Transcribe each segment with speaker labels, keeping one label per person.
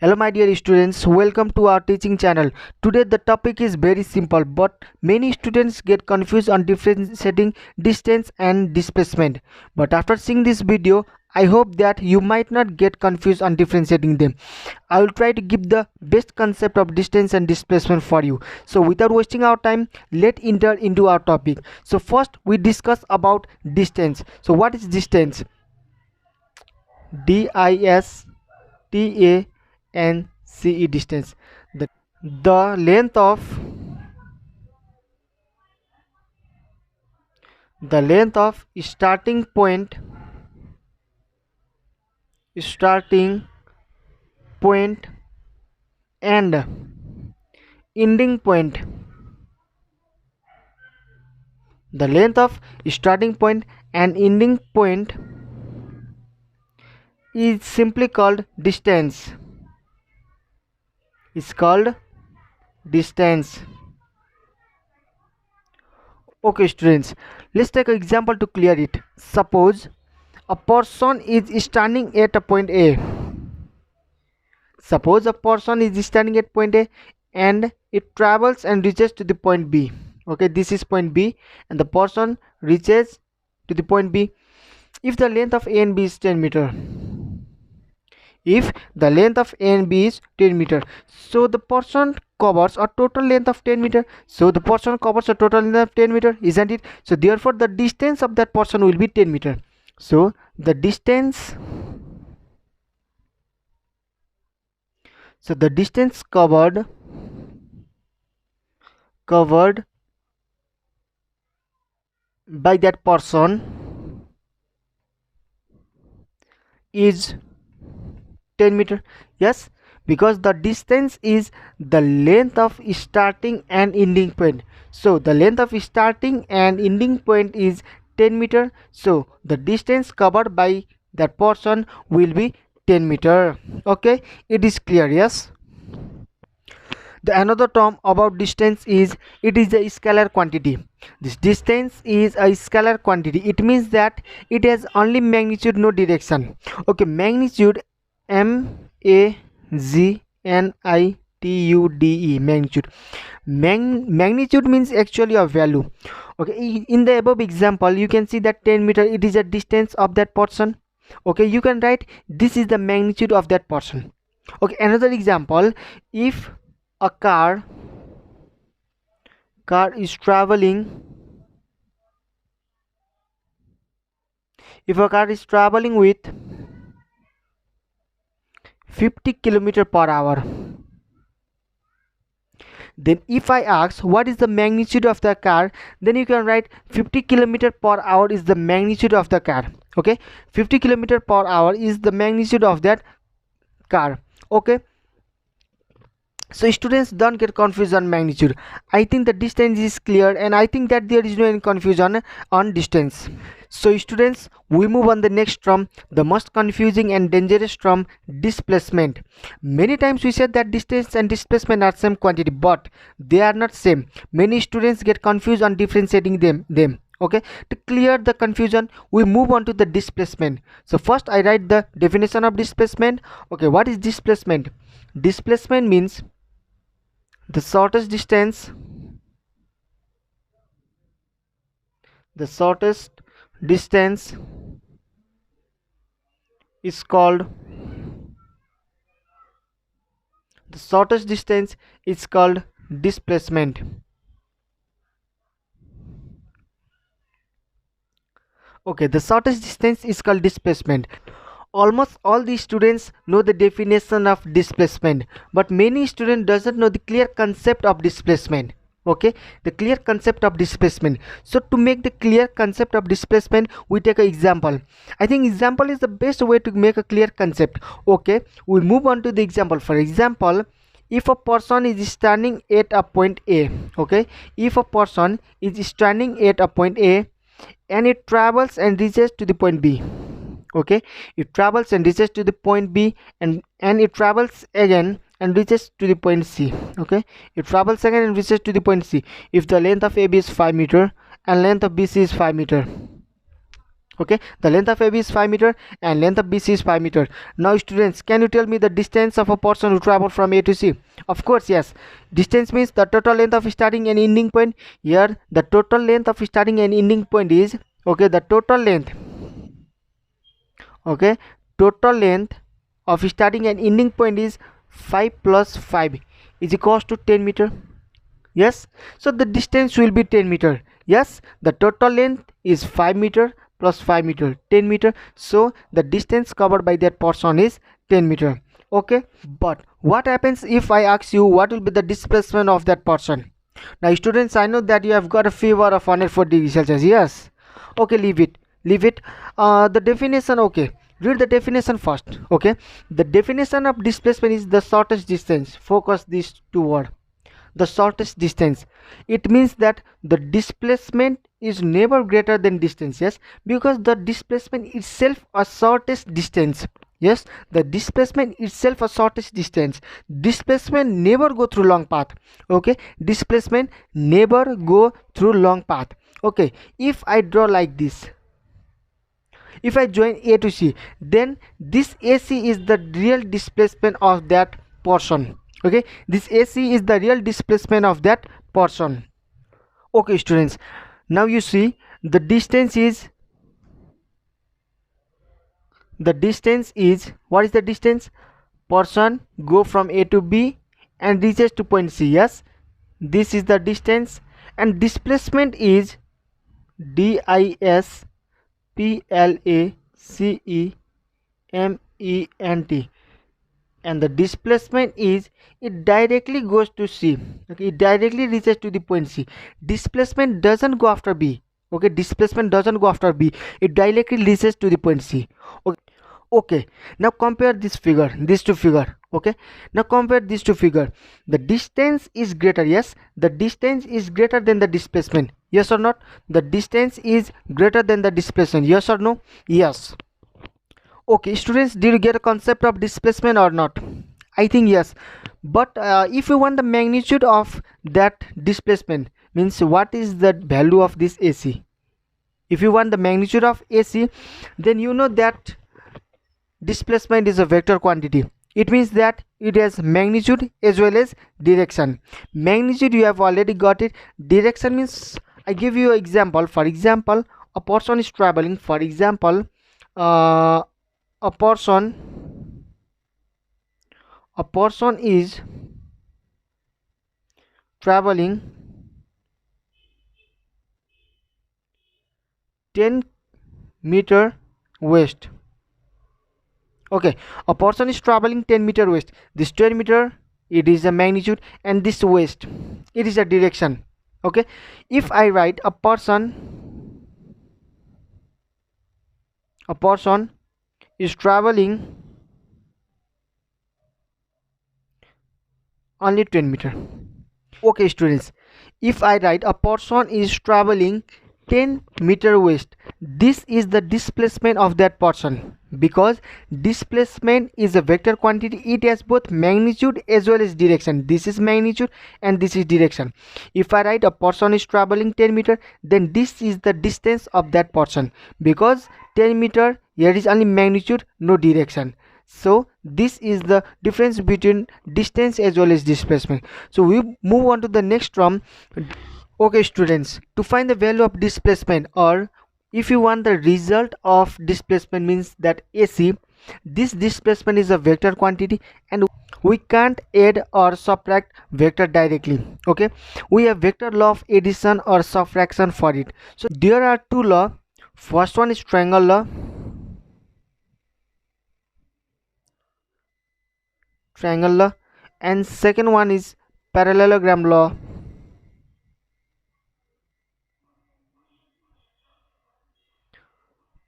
Speaker 1: Hello my dear students, welcome to our teaching channel. Today the topic is very simple, but many students get confused on differentiating distance and displacement. But after seeing this video, I hope that you might not get confused on differentiating them. I will try to give the best concept of distance and displacement for you. So without wasting our time, let's enter into our topic. So first we discuss about distance. So what is distance? D-I-S-T-A-N-C-E, distance. The length of starting point and ending point. The length of starting point and ending point is simply called distance. It's called distance. Okay students, let's take an example to clear it. Suppose a person is standing at a point A. Suppose a person is standing at point A and it travels and reaches to the point B. Okay, this is point B and the person reaches to the point B. If the length of A and B is 10 meter, if the length of A and B is 10 meter, so the person covers a total length of 10 meter. So the person covers a total length of 10 meter, isn't it? So therefore the distance of that person will be 10 meter. So the distance covered by that person is 10 meter. Yes, because the distance is the length of starting and ending point. So the length of starting and ending point is 10 meter. So the distance covered by that person will be 10 meter. Okay, it is clear. Yes. The another term about distance is it is a scalar quantity. This distance is a scalar quantity. It means that it has only magnitude, no direction. Okay, magnitude, M-A-G-N-I-T-U-D-E, magnitude. Magnitude means actually a value. Okay, in the above example you can see that 10 meter, it is a distance of that person. Okay, you can write this is the magnitude of that person. Okay, another example, if a car is traveling, with 50 km per hour, then if I ask what is the magnitude of the car, then you can write 50 km per hour is the magnitude of the car. Okay, 50 km per hour is the magnitude of that car. Okay, so students, don't get confused on magnitude. I think the distance is clear and I think that there is no any confusion on distance. So students, we move on the next term, the most confusing and dangerous term, displacement. Many times we said that distance and displacement are same quantity, but they are not same. Many students get confused on differentiating them. Okay, to clear the confusion, we move on to the displacement. So first I write the definition of displacement. Okay, what is displacement? Displacement means the shortest distance is called displacement. Okay, the shortest distance is called displacement. Almost all the students know the definition of displacement, but many students doesn't know the clear concept of displacement. Okay, the clear concept of displacement. So to make the clear concept of displacement, we take an example. I think example is the best way to make a clear concept. Okay, we move on to the example. For example, if a person is standing at a point A, okay, if a person is standing at a point A and it travels and reaches to the point B. Okay, it travels and reaches to the point B and it travels again and reaches to the point C. Okay, it travels again and reaches to the point C. If the length of AB is 5 meter and length of BC is 5 meter. Okay, the length of AB is 5 meter and length of BC is 5 meter. Now students, can you tell me the distance of a person who traveled from A to C? Of course, yes. Distance means the total length of starting and ending point. Here the total length of starting and ending point is, okay, the total length, okay, total length of starting and ending point is 5 plus 5 is equals to 10 meter. Yes, so the distance will be 10 meter. Yes, the total length is 5 meter plus 5 meter, 10 meter. So the distance covered by that person is 10 meter. Okay, but what happens if I ask you what will be the displacement of that person? Now students, I know that you have got a fever of 104 degrees Celsius. Yes, okay, leave it. The definition, okay, read the definition first. Okay, the definition of displacement is the shortest distance. Focus these two words, the shortest distance. It means that the displacement is never greater than distance. Yes, because the displacement itself a shortest distance. Yes, the displacement itself a shortest distance. Displacement never go through long path. Okay, displacement never go through long path. Okay, if I draw like this, if I join A to C, then this AC is the real displacement of that portion. Okay, this AC is the real displacement of that portion. Okay students, now you see the distance is, what is the distance? Person go from A to B and reaches to point C. Yes, this is the distance, and displacement is DISPLACEMENT, and the displacement is, it directly goes to C. Okay, it directly reaches to the point C. Displacement doesn't go after B. Okay, displacement doesn't go after B, it directly reaches to the point C. Okay, okay, now compare this figure, these two figure. Okay, now compare these two figure. The distance is greater. Yes, the distance is greater than the displacement. Yes or not? The distance is greater than the displacement. Yes or no? Yes. Okay students, did you get a concept of displacement or not? I think yes, but if you want the magnitude of that displacement, means what is the value of this AC, if you want the magnitude of AC, then you know that displacement is a vector quantity. It means that it has magnitude as well as direction. Magnitude you have already got it. Direction means, I give you an example. For example, a person is traveling, for example, a person is traveling 10 meter west. Okay, a person is traveling 10 meter west. This 10 meter, it is a magnitude, and this west, it is a direction. Okay, if I write a person is traveling only 10 meter. Okay students, if I write a person is traveling 10 meter west, this is the displacement of that person, because displacement is a vector quantity. It has both magnitude as well as direction. This is magnitude and this is direction. If I write a person is traveling 10 meter, then this is the distance of that person, because 10 meter, here is only magnitude, no direction. So this is the difference between distance as well as displacement. So we move on to the next term. Okay students, to find the value of displacement, or if you want the result of displacement, means that AC, this displacement is a vector quantity and we can't add or subtract vector directly. Okay, we have vector law of addition or subtraction for it. So there are two laws. First one is triangle law, and second one is parallelogram law.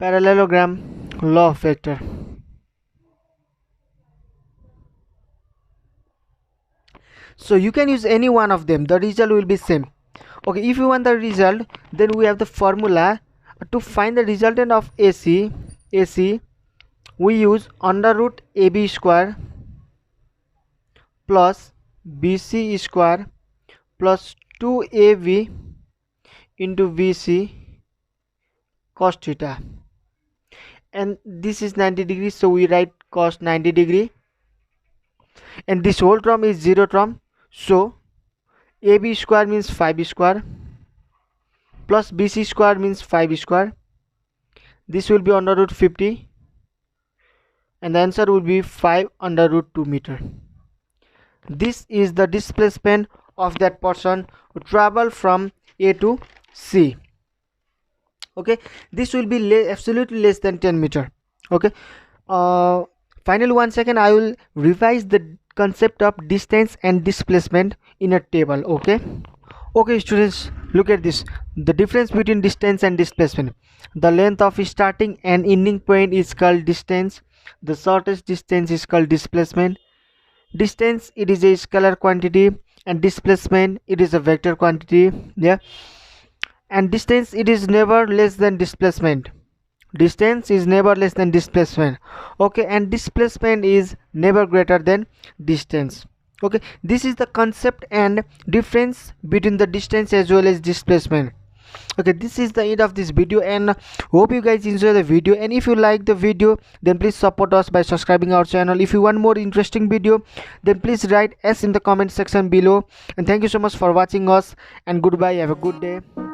Speaker 1: Law of vector. So you can use any one of them, the result will be same. Okay, if you want the result, then we have the formula to find the resultant of AC. We use under root AB square plus BC square plus 2AB into VC cos theta. and this is 90 degrees, so we write cos 90 degree, and this whole term is 0 term, so AB square means 5 square plus BC square means 5 square. This will be under root 50, and the answer will be 5 under root 2 meter. This is the displacement of that person who travel from A to C. Okay, this will be absolutely less than 10 meter. Okay, finally, 1 second, I will revise the concept of distance and displacement in a table. Okay students, look at this. The difference between distance and displacement: the length of starting and ending point is called distance. The shortest distance is called displacement. Distance, it is a scalar quantity, and displacement, it is a vector quantity. Yeah, and distance, it is never less than displacement. Distance is never less than displacement. Okay, and displacement is never greater than distance. Okay, this is the concept and difference between the distance as well as displacement. Okay, this is the end of this video, and hope you guys enjoy the video. And if you like the video, then please support us by subscribing our channel. If you want more interesting video, then please write S in the comment section below. And thank you so much for watching us, and goodbye, have a good day.